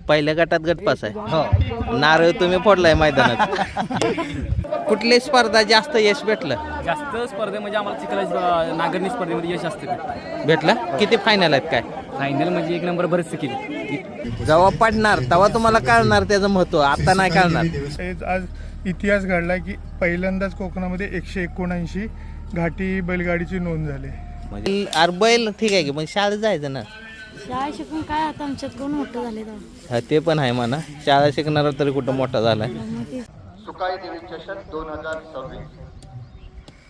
पहिल्या गटात गटपास आहे. हो. नारळ तुम्ही फोडलाय मैदानात. कुठली स्पर्धा जास्त यश भेटलं? जास्त स्पर्धेमध्ये आम्हाला चिखला नागरणी स्पर्धेमध्ये यश असते. भेटलं? किती फायनल आहेत काय? फायनल म्हणजे 1 नंबर बरेचसे केली. जेव्हा पडणार तेव्हा तुम्हाला कळणार त्याचं महत्व, आता नाही कळणार. आज इतिहास घडला की पहिल्यांदाच कोकणामध्ये 179 घाटी बैलगाडीची नोंद झाली. म्हणजे अरे बैल ठीक आहे की पण शाळेत जायचं ना. शाळा शिकून काय आता आमच्यात कोण मोठं झाले हा ते पण आहे म्हणा. शाळा शिकणारा तरी कुठं मोठा झालाय. सुकाई देवी चषक 2026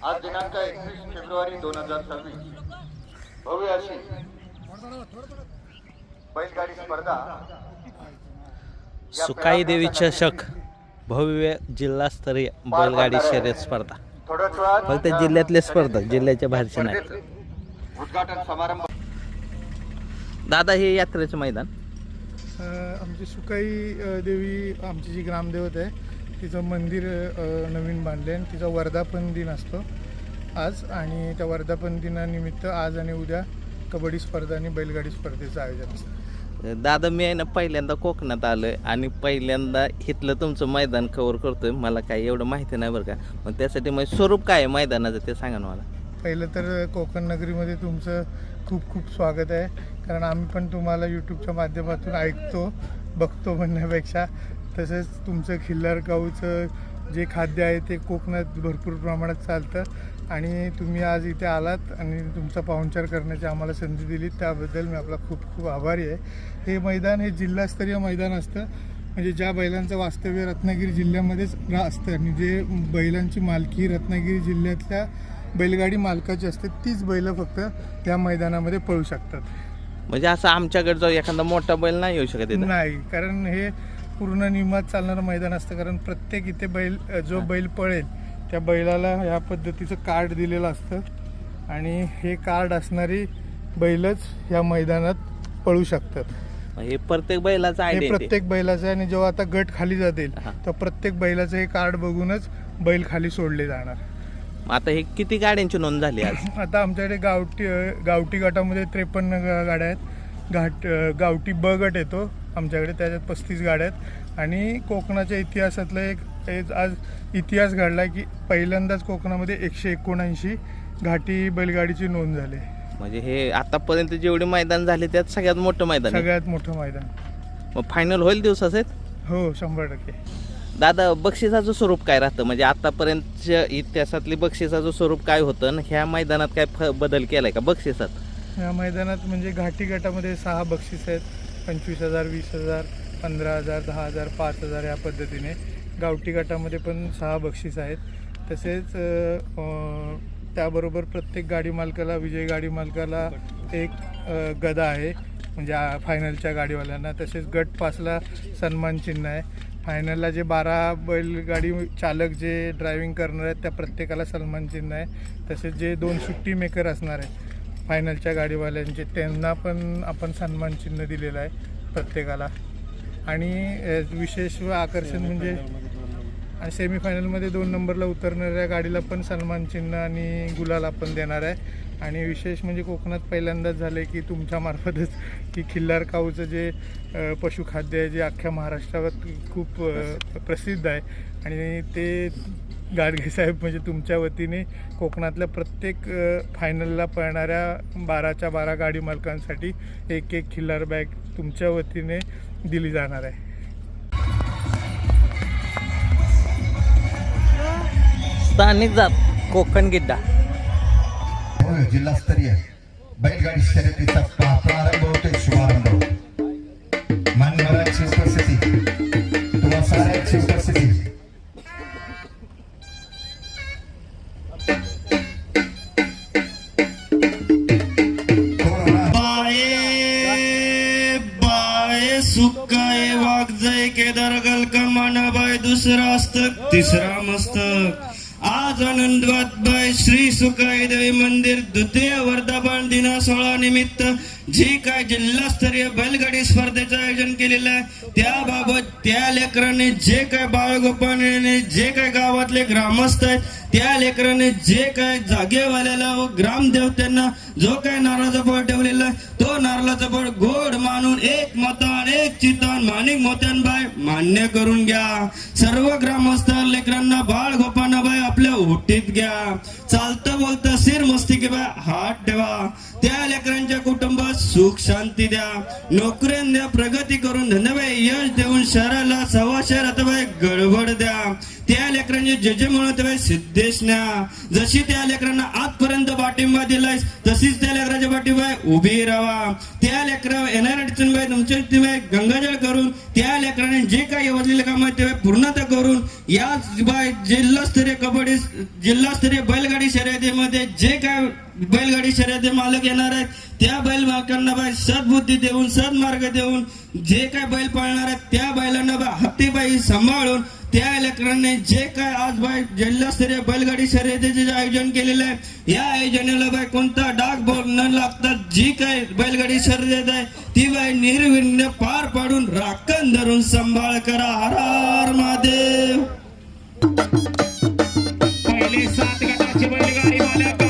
आज दिनांक 21 फेब्रुवारी 2026 भव्य अशी बैलगाडी स्पर्धा सुकाई देवी चषक भव्य जिल्हास्तरीय बैलगाडी शर्यत स्पर्धा. थोड्याच वेळात फक्त जिल्ह्यातले स्पर्धा, जिल्ह्याच्या बाहेरचे नाही. उद्घाटन समारंभ. दादा हे यात्रेचं मैदान आमची सुकाई देवी आमची जी ग्रामदेवत आहे तिचं मंदिर नवीन बांधले आणि तिचा वर्धापन दिन असतो आज. आणि त्या वर्धापन दिनानिमित्त आज आणि उद्या कबड्डी स्पर्धा आणि बैलगाडी स्पर्धेचं आयोजन असतं. दादा मी आहे ना पहिल्यांदा कोकणात आलोय आणि पहिल्यांदा इथलं तुमचं मैदान कव्हर करतोय. मला काही एवढं माहिती नाही बरं का, पण त्यासाठी मग स्वरूप काय आहे मैदानाचं ते सांगा ना मला. पहिलं तर कोकण नगरीमध्ये तुमचं खूप खूप स्वागत आहे. कारण आम्ही पण तुम्हाला यूट्यूबच्या माध्यमातून ऐकतो बघतो म्हणण्यापेक्षा. तसेच तुमचं खिल्लार गावचं जे खाद्य आहे ते कोकणात भरपूर प्रमाणात चालतं आणि तुम्ही आज इथे आलात आणि तुमचा पाहुणचार करण्याची आम्हाला संधी दिली त्याबद्दल मी आपला खूप खूप आभारी आहे. हे मैदान हे जिल्हास्तरीय मैदान असतं. म्हणजे ज्या बैलांचं वास्तव्य रत्नागिरी जिल्ह्यामध्येच असतं आणि जे बैलांची मालकी रत्नागिरी जिल्ह्यातल्या बैलगाडी मालकाची असते तीच बैलं फक्त या मैदानामध्ये पळू शकतात. म्हणजे असं आमच्याकडे जो एखादा मोठा बैल नाही येऊ शकत इथं? नाही, कारण हे पूर्ण नियमात चालणारं मैदान असतं. कारण प्रत्येक इथे जो बैल पळेल त्या बैलाला या पद्धतीचं कार्ड दिलेलं असतं आणि हे कार्ड असणारी बैलच या मैदानात पळू शकतात. हे प्रत्येक बैलाचं हे आयडेंटिटी प्रत्येक बैलाचं आणि जेव्हा आता गट खाली जातील तर प्रत्येक बैलाचं हे कार्ड बघूनच बैल खाली सोडले जाणार. आता हे किती गाड्यांची नोंद झाली आज? आता आमच्याकडे गावठी गटामध्ये 53 गाड्या आहेत. गावठी ब गट येतो आमच्याकडे, त्याच्यात 35 गाड्या आहेत. आणि कोकणाच्या इतिहासातला एक आज इतिहास घडला की पहिल्यांदाच कोकणामध्ये 179 घाटी बैलगाडीची नोंद झाली. म्हणजे हे आतापर्यंत जेवढे मैदान झाले त्यात सगळ्यात मोठं मैदान आहे. सगळ्यात मोठं मैदान. मग फायनल होईल दिवसाचे? हो, 100%. दादा बक्षिसाचं स्वरूप काय राहतं? म्हणजे आतापर्यंतच्या इतिहासातली बक्षिसाचं स्वरूप काय होतं आणि ह्या मैदानात काय बदल केलाय का बक्षिसात? या मैदानात म्हणजे घाटी गटामध्ये 6 बक्षीस आहेत. 25,000, 20,000, 15,000, 10,000, 5,000 या पद्धतीने. गावठी गटामध्ये पण 6 बक्षीस आहेत. तसेच त्याबरोबर प्रत्येक गाडी मालकाला, विजय गाडी मालकाला एक गदा आहे म्हणजे फायनलच्या गाडीवाल्यांना. तसेच गट पासला सन्मान चिन्ह आहे. फायनलला जे 12 बैलगाडी चालक जे ड्रायव्हिंग करणार आहेत त्या प्रत्येकाला सन्मान चिन्ह आहे. तसेच जे 2 सुट्टी मेकर असणार आहेत फायनलच्या गाडीवाल्यांचे त्यांना पण आपण सन्मान चिन्ह दिलेलं आहे प्रत्येकाला. आणि विशेष आकर्षण म्हणजे सेमीफायनलमध्ये 2 नंबरला उतरणाऱ्या गाडीला पण सन्मान चिन्ह आणि गुलाल आपण देणार आहे. आणि विशेष म्हणजे कोकणात पहिल्यांदाच झालं आहे की तुमच्यामार्फतच की खिल्लार काऊचं जे पशुखाद्य आहे जे अख्ख्या महाराष्ट्रात खूप प्रसिद्ध आहे आणि ते गाडगे साहेब म्हणजे तुमच्या वतीने कोकणातल्या प्रत्येक फायनलला पळणाऱ्या 12च्या 12 गाडी मालकांसाठी एक खिल्लार बॅग तुमच्या वतीने दिली जाणार आहे. स्थानिक जात कोकण गिड्डा जिल्हास्तरीय बैलगाडी शर्यतीचा प्रारंभ होतोय. शुभारंभ मान्यवरांची उपस्थिती, तुम्हा साऱ्यांची उपस्थिती. बाये सुकाये वाघ जय केदार गलकन माना बाय दुसरा हस्तक तिसरा मस्तक. आज आज आनंदवात बाय श्री सुकाई देवी मंदिर द्वितीय वर्धापन दिन 16 निमित्त जी काय जिल्हास्तरीय बैलगाडी स्पर्धेचं आयोजन केलेलं आहे त्याबाबत त्या लेकरांनी जे काय बाळगोपाने जे काय गावातले ग्रामस्थ आहेत त्या लेकरांनी जे काय जागेवाल्याला व ग्रामदेवत्यांना जो काय नारळाचा फळ ठेवलेला आहे तो नारळाचा फळ गोड मानून एक मतान एक चित्तान माणिक मोत्यांबाई मान्य करून घ्या. सर्व ग्रामस्थ लेकरांना बाळ गोपानाबाई आपल्या ओटीत घ्या. चालतं बोलतं सिर मस्ती की बाय हात ठेवा. त्या लेकरांच्या कुटुंबात सुख शांती द्या. नोकऱ्यां द्या प्रगती करून धंद्याबाई यश देऊन शहराला सव्वा शहरात बाय गडबड द्या. त्या लेकरांचे जे जे म्हणत बाय सिद्धेश न्या. जशी त्या लेकरांना आजपर्यंत पाठिंबा दिलायस तशीच त्या लेकराच्या पाठीबाय उभी राहा. त्या लेकरा येणाऱ्या अडचण बाय तुमच्या बाय गंगाजळ करून त्या लेकरांनी जे काही वाजलेले काम आहे ते पूर्णता करून या बाय जिल्हास्तरीय कबड्डी जिल्हास्तरीय बैलगाडी शर्यतीमध्ये जे काय बैलगाडी शर्यती मालक येणार आहेत त्या बैल मालकांना बाय सद्बुद्धी देऊन सद्मार्ग देऊन जे काय बैल पाळणार आहेत त्या बैलांना बाय हत्तीबाई सांभाळून त्या लेकरांनी जे काय आज बाय जिल्हास्तरीय बैलगाडी शर्यतीचे आयोजन केलेलं आहे या आयोजनाला बाय कोणता डाग बोल न लागता जी काय बैलगाडी शर्यत आहे ती बाय निर्विघ्न पार पाडून राखण धरून सांभाळ करा. हर हर महादेव. पहिले 7 गटाची बैलगाडी मालक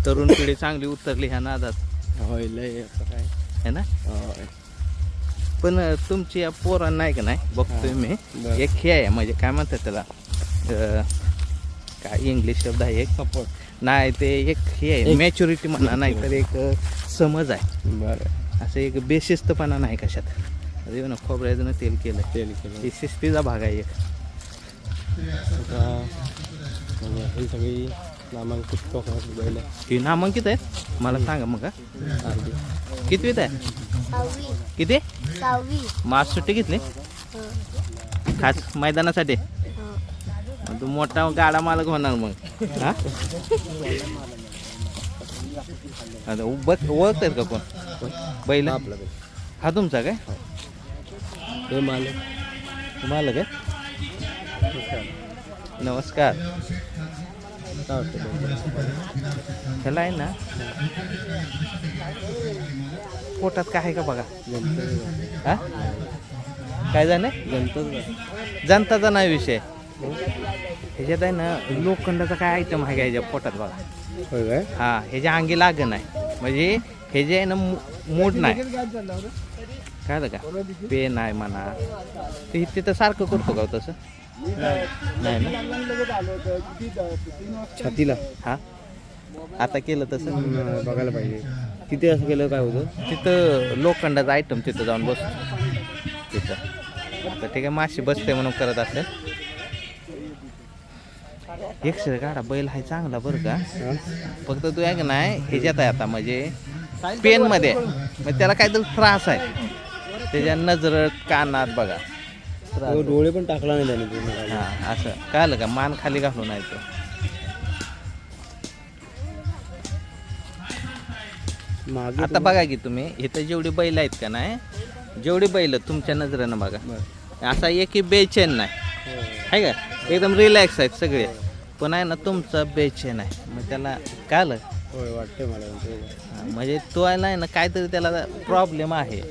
तरुण पिढी चांगली उतरली ह्या नादात होय लय काय है ना. पण तुमची या पोरांना नाही का नाही बघतोय मी एक हे आहे म्हणजे काय म्हणतात त्याला काय इंग्लिश शब्द आहे एक सपोर्ट नाही ते एक हे आहे मॅच्युरिटी म्हणा नाही तर एक समज आहे. बरं असं एक बेशिस्तपणा नाही कशात. अरे ना खोबऱ्याचं तेल केलं ही शिस्तीचा भाग आहे एक. ही सगळी नामांकित कोकणातली बैल ही नामांकित आहेत मला सांगा मग कितवीत आहे किती मग आज सुट्टी घेतली खास मैदानासाठी तू मोठा गाडा मालक होणार मग हा आता ओळखत आहेत का कोण बैल आपला हा तुमचा काय हे मालक मालक आहे. नमस्कार. ह्याला आहे ना पोटात काय आहे का बघा. हा काय झालं जनताचा नाही विषय ह्याच्यात आहे ना लोखंडाचा काय आयटम आहे का ह्याच्या पोटात बघा. हा ह्याच्या अंगी लागण नाही म्हणजे हे जे आहे ना मूड नाही काय का पेन आहे म्हणा ते तिथं सारखं करतो का तसं नाही ना छातीला हा आता केलं तसं बघायला पाहिजे किती असं केलं काय होतं. तिथं लोखंडाचा आयटम तिथं जाऊन बसतो तिथं तर ठीक आहे माशी बसते म्हणून करत असेल. एकशे गाडा बैल आहे चांगला बरं का फक्त तू आहे का नाही ह्याच्यात आहे आता म्हणजे पेनमध्ये मग त्याला काहीतरी त्रास आहे त्याच्या नजरत कानात बघा डोळे पण टाकला नाही त्याने पूर्ण. हा असं कळलं का मान खाली घालून आहे तो. मागे आता बघा की तुम्ही इथं जेवढी बैल आहेत का नाही जेवढी बैल तुमच्या नजरेनं बघा असा एकही बेचैन नाही आहे का एकदम रिलॅक्स आहेत सगळे पण आहे ना तुमचं बेचैन आहे मग त्याला कळलं वाटतंय मला म्हणजे तो आहे ना काहीतरी त्याला प्रॉब्लेम आहे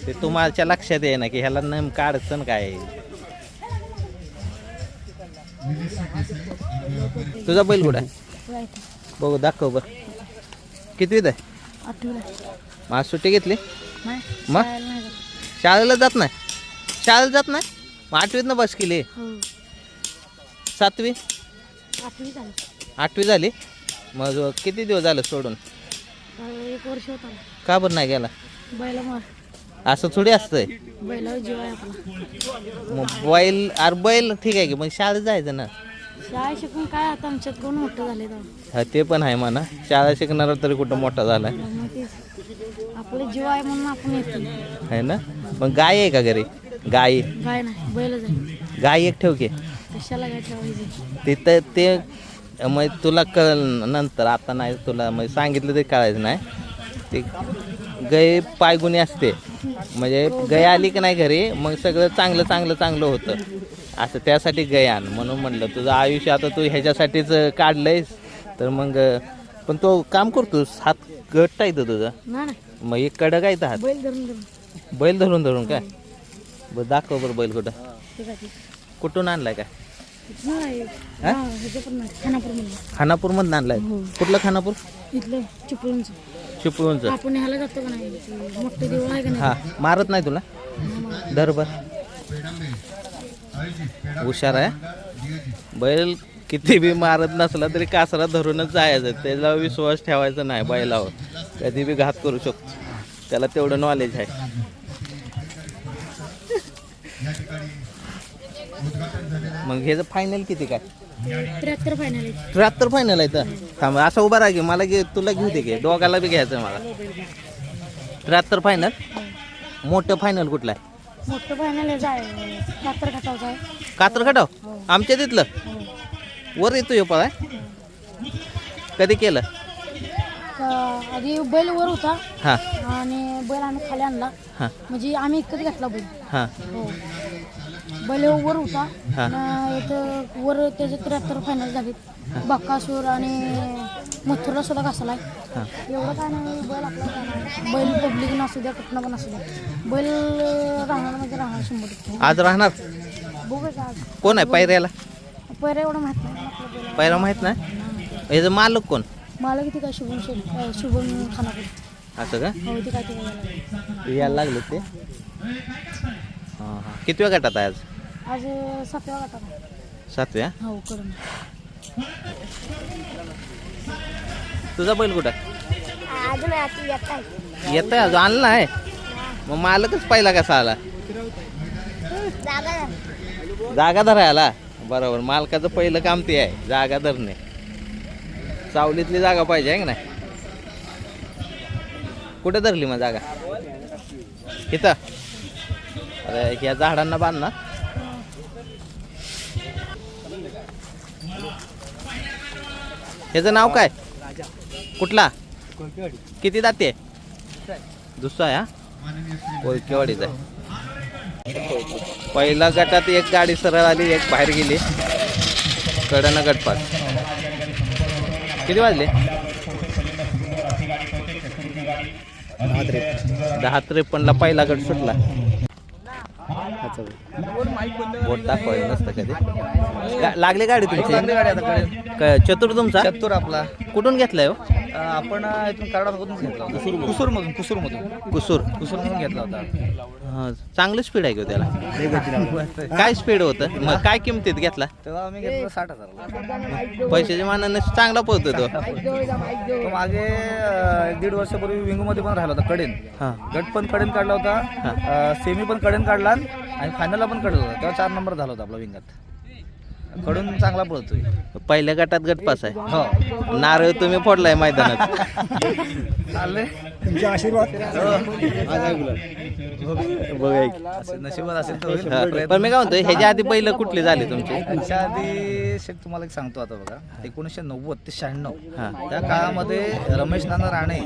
ते तुम्हाला लक्षात आहे ना की ह्याला नेमकं अडचण काय आहे. तुझा बैल कुठं आहे बघू दाखव बर कितवीत आहे. मग आज सुट्टी घेतली मग शाळेला जात नाही शाळेला जात नाही मग 8वीत ना बस केली 7वी 8वी झाली मग किती दिवस झालं सोडून 1 वर्ष होता का बरं नाही गेला. बैलामुळे असं थोडी असतंय बैलावर जीव आहे आपला. मग बैल ठीक आहे की मग शाळेत जायचं ना. शाळा शिकून काय आता आमच्यात कोण मोठं झाले हा ते पण आहे म्हणा शाळा शिकणारा तरी कुठं मोठा झालाय मग ते आपलं जीव आहे म्हणून आपण येतो. आहे ना. मग गाय आहे का घरी गाई गाय नाही बैलच आहे. गाय एक ठेव की कशाला काय ठेवायचं. तिथं ते मग तुला कळ नंतर आता नाही तुला मग सांगितलं ते कळायचं नाही. ते गाय पायगुणी असते म्हणजे गाय आली की नाही घरी मग सगळं चांगलं चांगलं चांगलं होतं असं त्यासाठी गाय आण म्हणून म्हणलं तुझं आयुष्य आता तू ह्याच्यासाठीच काढलंयस तर मग पण तो काम करतोस हात घट्ट आहे तुझं नाही मग एक कडक आहे हात बैल धरून धरून बैल धरून धरून काय बरं दाखव बरं बैल कुठं ठीक आहे. कुठून आणलाय काय नाही हा? ह्याचं पण नाही खानापूरमधलं खानापूरमधून आणलाय कुठलं खानापूर इथलं चिपळूणचं. चिपळूणचं आपण ह्याला जातो का नाही ते मोठं देऊळ आहे का हा नाही. मारत नाही तुला दरबर हुशार आहे बैल किती बी मारत नसला तरी कासरा धरूनच जायचं त्याला विश्वास ठेवायचा नाही बैलावर कधी बी घात करू शकतो त्याला तेवढं नॉलेज आहे. मग ह्याचं फायनल किती काय 73 फायनल आहे. 73 फायनल आहे तर थांब असं उभा राहा की मला तुला घेऊ दे की दोघाला बी घ्यायचं मला 73 फायनल मोठं फायनल कुठलं आहे मोठं फायनल आहे कातर खटावचं आहे. कातर खटाव आमच्या तिथलं वर येतो यो पळा कधी केलं आधी बैल वर होता हां आणि बैल आम्ही खाली आणला हां म्हणजे आम्ही इकत घेतला बैल. हां हो बैल वर होता हा. आणि इथं वर त्याचे 73 फायनल झाली. बक्कासूर आणि मथुरला सुद्धा घासला हां एवढं काय नाही बैल आपला काय नाही. बैल पब्लिक नसू द्या कुठनं पण असू द्या बैल राहणार म्हणजे राहणार 100%. आज राहणार बघूच आज कोण आहे पायऱ्याला पहिला एवढं माहित नाही आपलं बैल. पायरा माहीत नाही याचं मालक कोण मला किती काय शुभम खानापूर असं का हो ते काय ते बघायला. यायला लागले ते हां हां कितव्या गटात आहे आज आज 7व्या गटात आहे. 7व्या हो करून तुझा बैल कुठं अजून येत आहे. येत आहे अजून आणला आहे मग मालकच पहिला कसा आला जागा धरायला बरोबर मालकाचं पहिलं काम ते आहे जागा धरणे सावलीतली जागा पाहिजे आहे का नाही कुठे धरली मग जागा इथं अरे ह्या झाडांना बांध ना ह्याचं नाव काय कुठला किती दाते दुसरा आहे हा कोळकेवाडीचा पहिला गटात एक गाडी सरळ आली एक बाहेर गेली कडनं गटपात किती वाजले 10:53 पहिला गट सुटला बोट दाखवायचं नसतं कधी लागले गाडी तुमची चतुर तुमचा चतुर आपला कुठून घेतलाय हो आपण इथून कराडामधून घेतला होता कुसूरमधून कुसूरमधून घेतला होता. हा, चांगलं स्पीड आहे की हो त्याला काय स्पीड होतं मग काय किमतीत घेतला तेव्हा आम्ही घेतला 60,000. पैशाच्या मानाने चांगला पळतो तो तो मागे 1.5 वर्षापूर्वी विंगूमध्ये पण राहिला होता कडेन हा गट पण कडेन काढला होता सेमी पण कडेन काढला आणि फायनलला पण काढला होता तेव्हा 4 नंबर झाला होता आपला विंगात कडून चांगला पळतोय. पहिल्या गटात गटपास आहे हो नारळ तुम्ही फोडलाय मैदानात चाललंय बघा नशिबात असेल तर होईल. हा. पण मी काय म्हणतोय ह्याच्या आधी पहिलं कुठली झाली तुमची त्याच्या आधी शेठ तुम्हाला एक सांगतो आता बघा 1990 ते 96 हा. त्या काळामध्ये रमेश नाना राणे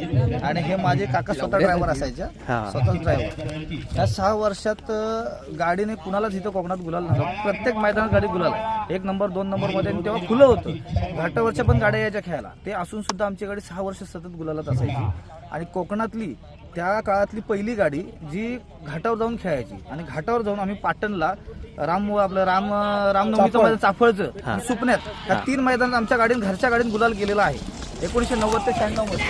आणि हे माझे काका स्वतः ड्रायव्हर असायचे हा. स्वतः ड्रायव्हर या 6 वर्षात गाडीने कुणालाच इथं कोकणात गुलाल नव्हता प्रत्येक मैदानात गाडी गुलाल आहे 1 नंबर 2 नंबर मध्ये आणि तेव्हा खुलं होतं घाटावरच्या पण गाड्या यायच्या खेळायला ते असून सुद्धा आमची गाडी 6 वर्ष सतत गुलालात असायची आणि कोकणातली त्या काळातली पहिली गाडी जी घाटावर जाऊन खेळायची आणि घाटावर जाऊन आम्ही पाटणला रामनवमीचं मैदान चाफळचं सुपण्यात ह्या 3 मैदानात आमच्या गाडीने घरच्या गाडीने गुलाल गेलेला आहे 1990 ते 96 मध्ये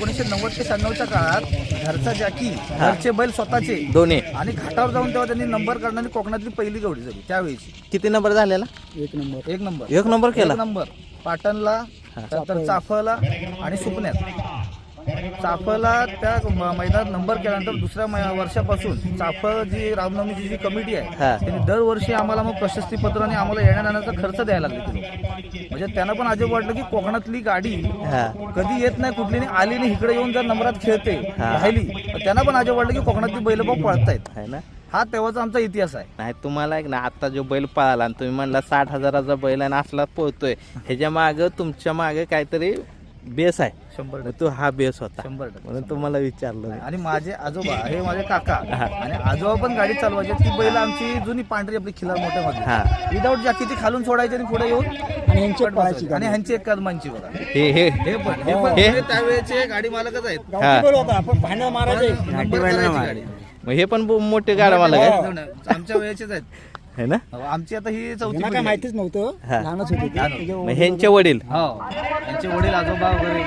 1990 ते 96च्या काळात घरचा जॅकी घरचे बैल स्वतःचे दोन्ही आणि घाटावर जाऊन तेव्हा त्यांनी नंबर काढण्याची कोकणातली पहिली गवडी झाली त्यावेळेची किती नंबर झालेला 1 नंबर एक नंबर केला 1 नंबर पाटणला तर चाफळला आणि सुपण्यात चाफळला त्या मैदानात नंबर केल्यानंतर दुसऱ्या वर्षापासून चाफळ जी रामनवमीची जी कमिटी आहे हा. त्यांनी दरवर्षी आम्हाला मग प्रशस्तीपत्र आणि आम्हाला येण्या जाण्याचा खर्च द्यायला लागले ते लोक. म्हणजे म्हणजे त्यांना पण अजब वाटलं की कोकणातली गाडी हा कधी येत नाही कुठली नाही आली नाही इकडे येऊन जर नंबरात खेळते राहिली तर त्यांना पण अजब वाटलं की कोकणातली बैल भाऊ पळतायत. आहे ना. हा तेव्हाचा आमचा इतिहास आहे. नाही तुम्हाला एक ना आता जो बैल पळाला आणि तुम्ही म्हणला 60,000चा बैल आणि असला पळतोय ह्याच्या मागं तुमच्या मागे काहीतरी बेस आहे. 100% तो हा बेस होता 100%. म्हणून तुम्हाला विचारलं मी. आणि माझे आजोबा हे माझे काका आणि आजोबा पण गाडी चालवायचे. ती बैल आमची जुनी पांढरी आपली खिलार मोठ्यामध्ये हा विदाऊट जॅकी ती खालून सोडायची आणि पुढे येऊन आणि ह्यांची एक कदमांची बघा हे हे पण हे त्यावेळेचे गाडी मालकच आहेत. हा नंबर करायची गाडी. मग हे पण मोठे गाड्या मला काय आमच्या वेळेचेच आहेत. है ना. आमची आता ही चौथी पिढी आहे. माहितीच नव्हतं हा. लहानच होते मग ह्यांचे वडील हो यांचे वडील आजोबा वगैरे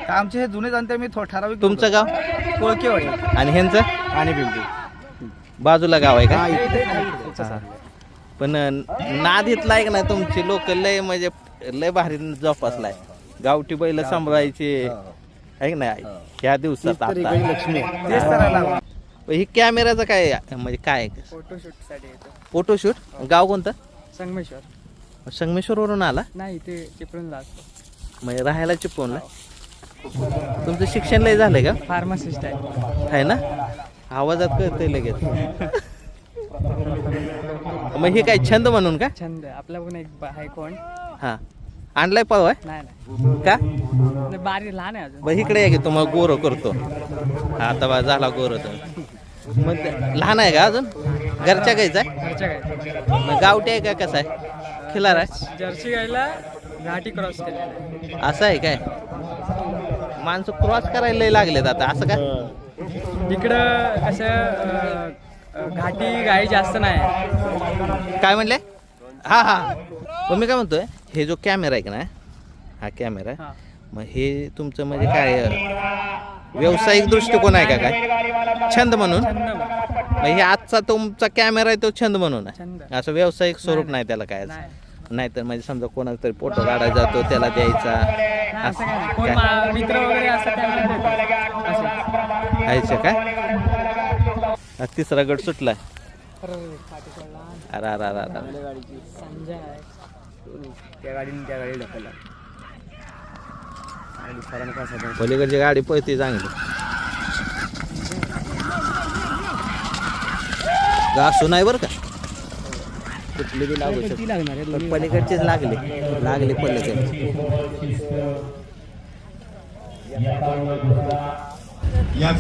तर आमचे हे जुने जाणते मी ठराविक तुमचं गाव कोळकेवाडी आणि ह्यांचं आणि पिंपरी बाजूला गाव आहे का. हा. पण नाद इथला आहे का नाही तुमची लोक लय म्हणजे लय भारी जोपासलाय. गावठी बैल सांभाळायचे आहे का नाही ह्या दिवसात आता तेच करायला ही कॅमेराचं काय म्हणजे काय फोटोशूट गाव कोणतं संगमेश्वर संगमेश्वरवरून आला नाही ते चिपळूणला म्हणजे राहायला चिपवूनला. तुमचं शिक्षण लय झालंय का. फार्मासिस्ट आहे. आहे ना आवाजात कळतंय लगेच. मग हे काय छंद म्हणून का. छंद आपला पण एक आहे कोण हा आणलाय पळवाय नाही नाही का. बारी लहान आहे अजून. बरं इकडे या की तुम्हाला गोरं करतो. हा आता बा झाला गोरं तर मग लहान आहे का अजून घरच्या गायचा आहे. घरच्या काय मग गावठी आहे का कसं आहे खिलार आहे. जर्सी गायला घाटी क्रॉस केलेला असं आहे काय. माणसं क्रॉस करायला लय लागलेत आता असं काय. इकडं कसं घाटी गाई जास्त नाही. काय म्हणले. हा हा पण मी काय म्हणतोय हे जो कॅमेरा आहे का नाही हा कॅमेरा आहे. मग हे तुमचं म्हणजे काय व्यावसायिक दृष्टिकोन आहे का काय छंद म्हणून. मग हे आजचा तुमचा कॅमेरा आहे तो छंद म्हणून आहे असं व्यावसायिक स्वरूप नाही त्याला काय. नाहीतर म्हणजे समजा कोणाचा तरी फोटो काढायला जातो त्याला द्यायचा मित्र वगैरे असतात यायचं काय. तिसरा गट सुटलाय. अरे अरे अरे त्या गाडी ढकलला पलीकडची गाडी पळते चांगली. घासू नाही बरं का कुठली बी लागू शकते पण पलीकडचीच लागली पलीकडची.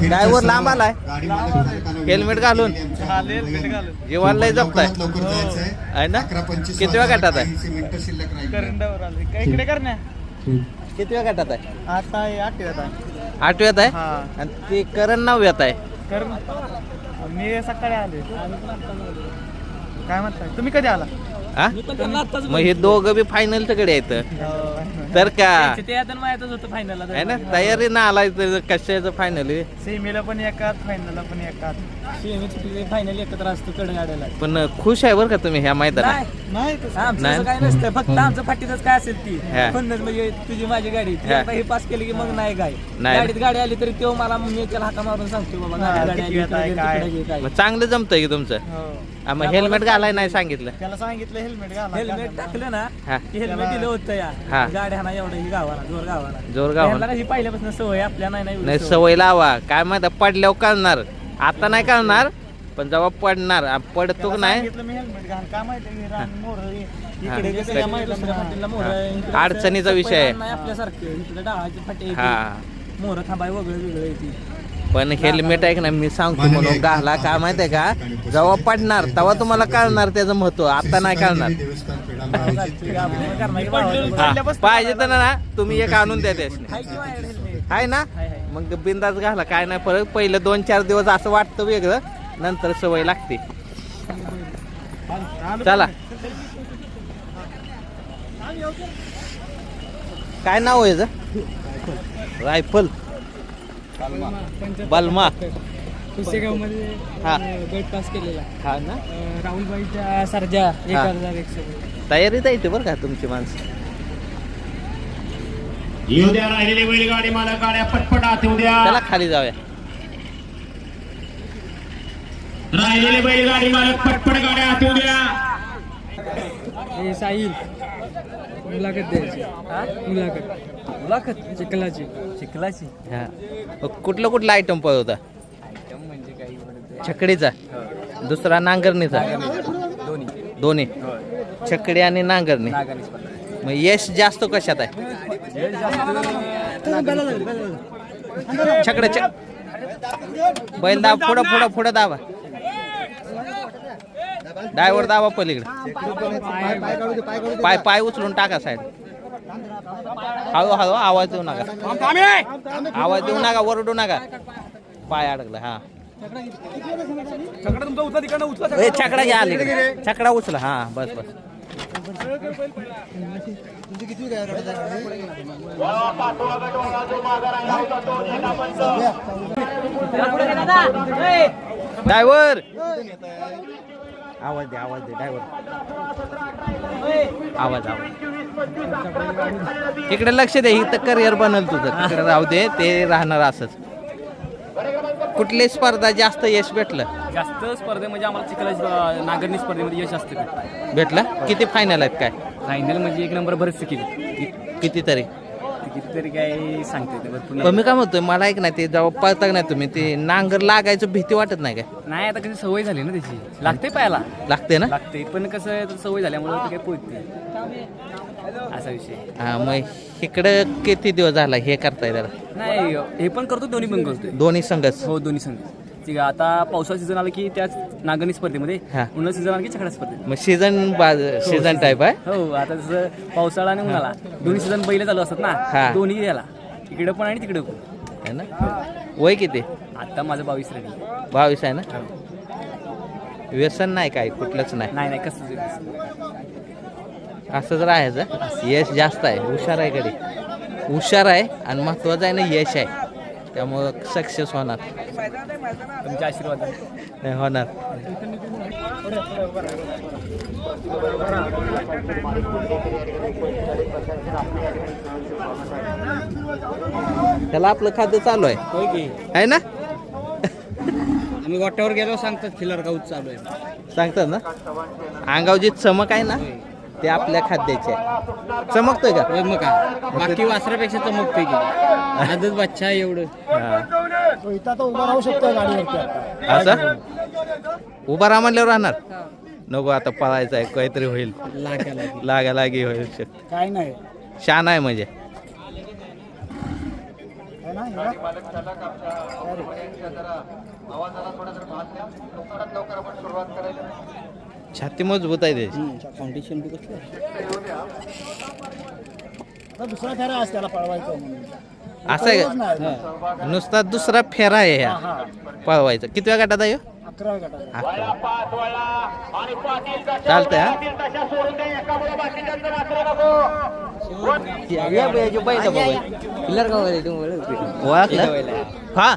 ड्रायव्हर लांब आलाय हेल्मेट घालून जीवाला लय जपताय आहे ना. किती वेळ गटात आहे किती वेळ गटात आहे. आता 8व्यात आहे. 8व्यात आहे आणि ते करण 9व्यात आहे. मी सकाळी आले. काय म्हणताय तुम्ही कधी आला. हा मग हे दोघं बी फायनलच्या कडे आहेत तर का ते आता माहितच होतं फायनल आहे ना. तयारी ना आलाय तर कशाचं फायनल. सेमीला पण एकात फायनलला पण एकात. सेमी फायनल एकत्र असतो कडगाड्याला. पण खुश आहे बरं का तुम्ही ह्या मैदानात. नाही आमचं काय नसतं फक्त आमचं फाटीतच काय असेल ती हा. फंदच म्हणजे तुझी माझी गाडी ती हा. एकदा हे पास केली की मग नाही काय नाही. गाडीत गाडी आली तरी तो मला मी त्याला हाका मारून सांगतो बाबा गाडी आली इकडे गेली, तिकडे गेली, काय. मग चांगलं जमतंय की तुमचं. हा, मग हेल्मेट घालाय नाही सांगितलं. त्याला सांगितलं हेल्मेट टाकलं ना हा. की हेल्मेट दिलं होतं हा. या गाडी हा एवढं ही गावाला जोर गावाला जोरगाव ही पहिल्यापासून सवय आपल्या नाही नाही सवय लावा. काय माहिती पडल्यावर कळणार आता नाही कळणार पण जेव्हा पडणार पडतो का नाही अडचणीचा विषय आहे. आपल्यासारखं इकडे डाळाची फाटी हा मोहर थांबाय वेगळं वेगळं येते. पण हेल्मेट आहे ना मी सांगतो म्हणून घाला. काय माहितीये का जेव्हा पडणार तेव्हा तुम्हाला कळणार त्याचं महत्व. आता नाही कळणार. हा, पाहिजे तर ना तुम्ही एक आणून द्या त्याने आहे ना. मग बिंदास घाला काय नाही परत पहिलं 2-4 दिवस असं वाटतं वेगळं नंतर सवय लागते. चला काय नाव आहे याचं. रायफल बलमा पुसेगाव मध्ये हा. गट पास केलेला. हा ना. राहुलबाईच्या सर्जा 1100. तयारीत आहे बरं का तुमची माणसं. येऊ द्या राहिलेली बैलगाडी मला गाड्या पटपट आत येऊ द्या. त्याला खाली जाऊया. राहिलेली बैलगाडी मालक पटपट गाड्या आत येऊ द्या. साहिल मुलाखत द्यायची मुलाखत चिखलाची हा कुठलं आयटम पळवता आयटम म्हणजे काही छकडीचा दुसरा नांगरणीचा दोन्ही छकडी आणि नांगरणी मग यश जास्त कशात आहे छकड बैल दाब पुढं दाबा ड्रायव्हर दाबा पलीकडे पाय उचलून टाका साईड हळू आवाज देऊ नका वरडू नका पाय अडकला हा छकडा घ्या अलीकडे छकडा उचला हा बस ड्रायव्हर आवाज दे ड्रायव्हर आवाज तिकडे लक्ष दे इथं करिअर बनल तुझं तिकडे राहू दे ते राहणार असंच कुठली स्पर्धा जास्त यश भेटलं जास्त स्पर्धेमध्ये आम्हाला चिखलाची नांगरणी स्पर्धेमध्ये यश असतं भेटलं किती फायनल आहेत काय फायनल म्हणजे एक नंबर बरेच केली कितीतरी कितीतरी काय सांगते भरपूर पण मी काय म्हणतोय मला ऐक नाही ते जेव्हा पळता नाही तुम्ही ते नांगर लागायचं भीती वाटत नाही काय नाही आता कशी सवय झाली ना त्याची लागते पायाला लागते ना लागते पण कसं सवय झाल्यामुळे ते काय पोहोचते असा विषय हा मग इकडं किती दिवस झाला हे करताय त्याला नाही हे पण करतो दोन्ही पण करतोय दोन्ही संघच हो दोन्ही संघ ठीक आहे आता पावसाळा सीझन आला की त्याच नांगरणी स्पर्धेमध्ये हा. उन्हाळा सीझन आला की छकडा स्पर्धेत मग सीझन टाईप आहे हो आता जसं पावसाळा आणि उन्हाळा दोन्ही सीझन बैल चालू असतात हा. ना दोन्ही द्याला इकडे पण आणि तिकडे पण है ना वय किती आता माझं 22 रनिंग 22 आहे ना व्यसन नाही काय कुठलंच नाही नाही कसं असंच राहायचं यश जास्त आहे हुशार आहे कडे हुशार आहे आणि महत्वाचं आहे ना यश आहे त्यामुळं सक्सेस होणार तुमच्या आशीर्वाद नाही होणार त्याला आपलं खाद्य चालू आहे होय की आहे ना आम्ही गोट्यावर गेलो सांगतात खिलर गाऊत चालू आहे सांगतात ना अंगावर जी चमक आहे ना ते आपल्या खाद्याचे आहे चमकतोय का मग काय बाकी वासरापेक्षा चमकतोय की आजच बच्चा आहे एवढं उभा राहू शकतो गाडीवरती असं उभा राहा म्हणल्यावर राहणार नको आता पळायचं आहे काहीतरी होईल लागालागी होईल काय नाही शान आहे म्हणजे छाती मजबूत आहे त्याची फाउंडेशन बी दुसरा फेरा आज त्याला पळवायचं असं आहे का नुसता दुसरा फेरा आहे ह्या पळवायचा कितव्या गटात आहे ह्यो? 11 गटात 11. चालतंय हा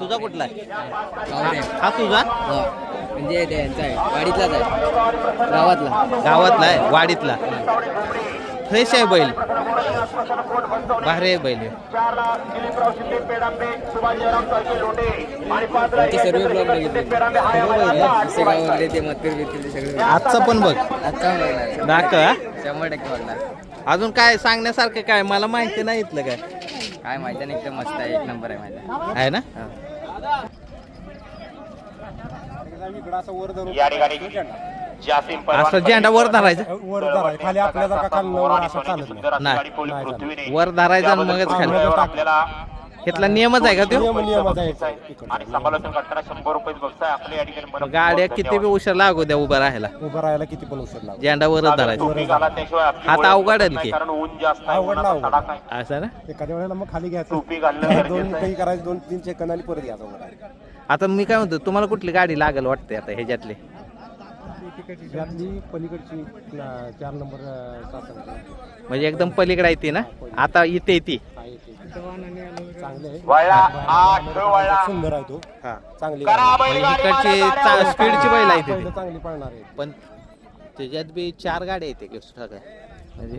तुझा कुठला आहे हा तुझा म्हणजे त्यांचा आहे गाडीतलाच आहे गावातला आहे वाडीतला फ्रेश आहे बैल भारी आहे बैल सर्व ब्लॉग बघितले आजचा पण बघ दाखव 100% बघणार अजून काय सांगण्यासारखं काय मला माहिती नाही इथलं काय माहिती नाही एकदम मस्त आहे एक नंबर आहे माहिती आहे ना या ठिकाणी जासिम असं झेंडा वर धरायचा खाली आपल्याला नाही वर धरायचा आणि मगच खाली आपल्याला इथला नियमच आहे का तो आणि समालोचन करताना 100 रुपये बघताय आपल्या या ठिकाणी गाड्या किती बी उशीर लागू द्या उभा राहायला किती पण उशीर लागतो झेंडा वरच टोपी घाला, त्याशिवाय आपली हात ओळख अवघडेल नाही, की कारण ऊन जास्त आहे, उन्हाचा तडाखा आहे. असं ना एखाद्या वेळेला मग खाली घ्यायचं टोपी घालणं गरजेचं आहे. करायचं 2-3 चेक आणि परत घ्यायचं आता मी काय म्हणतो तुम्हाला कुठली गाडी लागेल वाटते आता ह्याच्यातली त्यातली पलीकडची 4 नंबर म्हणजे एकदम पलीकडे आहे ती ना आता इथे ती चांगले वळला 8 वळला सुंदर आहे तो चांगली करा बैलगाडी इकडची मालकाला. स्पीडची बैल आहे ती चांगली पळणार आहे पण त्याच्यात बी 4 गाड्या येते म्हणजे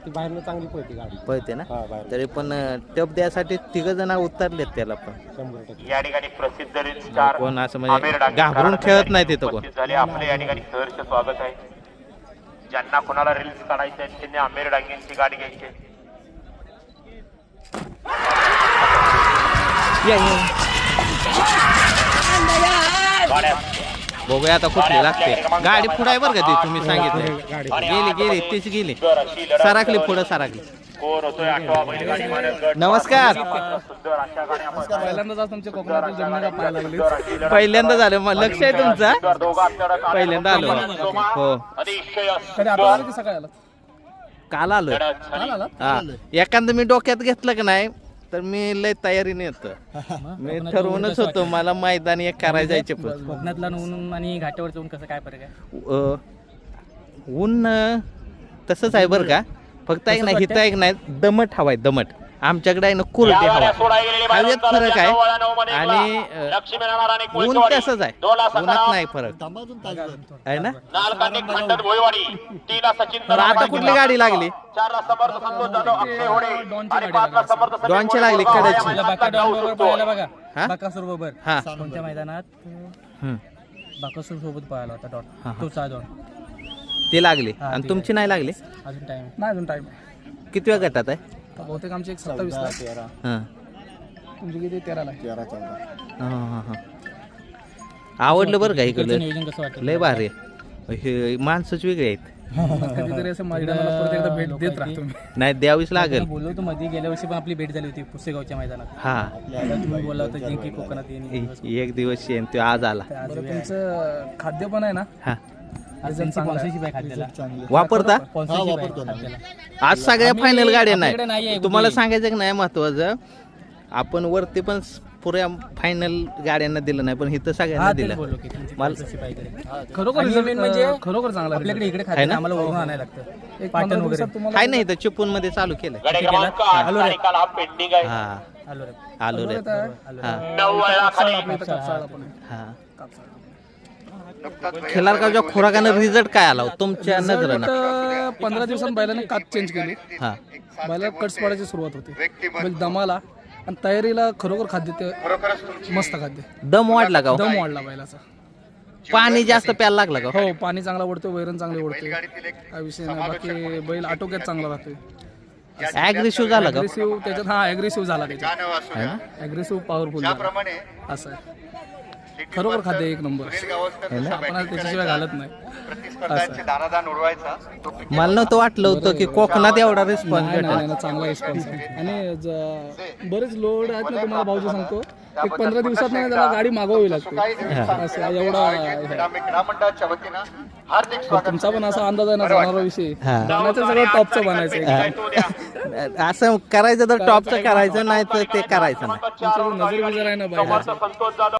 ती बाहेरनं चांगली पळते गाडी पळते ना हा बाहेर तरी पण टप द्यासाठी 3 जण उतरलेत त्याला पण 100% या ठिकाणी प्रसिद्ध रील स्टार कोण असं म्हणजे आमिर डांगे घाबरून कराड खेळत नाही तिथं कोण उपस्थित झाले. आपले या ठिकाणी सहर्ष स्वागत आहे ज्यांना कोणाला रील्स काढायचे आहेत त्यांनी आमिर डांगेंची गाडी घ्यायची आहे. गाड्या बघूया आता कुठली लागते गाडी पुढे आहे बरं का ती तुम्ही सांगितलं गेली तीच गेली सराकली पुढं सराकली. कोण होतोय आठवा बैलगाडी मालक गट. नमस्कार. सुंदर अशा गाड्या मस्त. पहिल्यांदाच आज तुमच्या कोकणातील जमिनीला पाहायला लागली. सुंदर अशी लढत. पहिल्यांदा झालं मग लक्ष आहे तुमचं सुंदर दोघं आपल्याला काढा. पहिल्यांदा आलो हो अतिशय तरी आता आलं की सकाळी आलं? काल आलो लढत झाली. हा एखादं मी डोक्यात घेतलं का नाही तर मी लय तयारीने येतो. मी ठरवूनच होतो मला मैदानी एक करायला जायचे पण कोकणातला ऊन आणि घाटावरचं ऊन कसं काय फरक आहे? ऊन तसंच आहे बरं का फक्त एक नाही हिथं एक नाही दमट हवाय दमट आमच्याकडे आहे ना कुरडी या गाड्या हवा सोडा गेलेली हवेत बाहेरून फरक चालत आहे या नऊ आणि लक्ष्मीनारायण आणि ऊन कुळसवाडी. तसंच आहे 2 उन्हात नाही फरक आहे ना. नालकांनी खंडन भोईवाडी 3 सचिन तर आता कुठली गाडी लागली 4 समर्थ संतोष जाधव अक्षय होडे आणि 5 समर्थ सचिन डॉनची होडे. लागली कडाची. या बाका मैदानात डॉन जाऊ बरोबर शकतो. पळायला बघा हा? बाकासूर बरोबर हा कोणत्या मैदानात हम्म. बाकासूर सोबत पळाला होता हा, हा. डॉट तो 6 डॉन ती लागली हा, आणि ती तुमची नाही लागली अजून टाइम नाही अजून टाइम किती वेळ गटात आहे बहुतेक आमची एक 27ला हां तुमची किती 13ला हां हां आवडलं बरं का इकडलं नियोजन कसं वाटतं? लय भारी आहे. हे माणसंच वेगळे आहेत कधीतरी असं मैदानाला परत एकदा भेट देत राहतो मी. नाही द्यावीच लागेल. बोललो होतो मध्ये गेल्या वर्षी पण आपली भेट झाली होती पुसेगावच्या मैदानात हा तुम्ही बोलला होता जिंकी कोकणात येईन एक दिवस येईन तो आज आला. बरं तुमचं खाद्य पण आहे ना हा स्पॉन्सरशिप आहे खाद्याला वापरता स्पॉन्सरशिप आहे खाद्याला. आज सगळ्या फायनल गाड्या आपल्याकडे नाही नाहीये तुम्हाला कुठली. सांगायचं की नाही महत्वाचं आपण वरती पण पुऱ्या फायनल गाड्यांना दिलं नाही पण इथं हा, सगळ्यांना तेच दिलं बोललो की तुमची मला- sponsorship आहे इकडे. खरोखर आणि result, main म्हणजे खरोखर चांगला आपल्याकडे इकडे आहे खाद्य ना? आम्हाला वरून आणायला लागतं एक पाटण 15 वगैरे दिवसात तुम्हाला आहे नाही इथं चिपळूण मध्ये चालू केलं गाडी क्रमांक 8 चा निकाल हा पेंडिंग आहे. हा आलो रे आलो रे येत आहे. हा 9 वेळा खाली आपल्या इथं कापसाळा पण आहे. हा खिलारगावच्या खुराकानं रिझल्ट काय आला हो तुमच्या नजरेनं? तर 15 दिवसांत बैलाने कात चेंज केली हा बैला कट्स पडायची सुरुवात होती बैल दमाला आणि तयारीला खरोखर खाद्य ते मस्त खाद्य दम वाढला का हो? दम वाढला बैलाचा. पाणी जास्त प्यायला लागला का हो? हो पाणी चांगला ओढतो वैरण चांगले ओढते काय विषय नाही बाकी बैल आटोक्यात चांगला राहतोय ऍग्रेसिव्ह झाला का अग्रेसिव्ह त्याच्यात हा अग्रेसिव्ह झाला त्याच्यात गाणं वाचूया. है ना? अग्रेसिव्ह पॉवरफुल त्याप्रमाणे असं आहे खरोखर खाद्य एक नंबर गावस्कर जसा आपण batting त्याच्याशिवाय करायचा, घालत नाही प्रतिस्पर्ध्यांचे दानादान उडवायचा तो मला नव्हतं वाटलं होतं की कोकणात एवढा रिस्पॉन्स नाही भेटेल. नाही चांगला रिस्पॉन्स आहे आणि बरेच लोड आहेत ना तुम्हाला भाऊजी सांगतो एक 15 दिवसात नाही त्याला गाडी मागवावी लागते असं एवढा आहे. क्रीडा मंडळाच्या वतीनं हार्दिक स्वागत. तुमचा पण असा अंदाज आहे ना जाणारा विषय हा. जाण्याचं सगळं टॉपचं बनायचं असं करायचं तर टॉपचं करायचं नाही तर ते करायचं नाही तुमचं नजर बिजर आहे ना बाहेर संतोष जाधव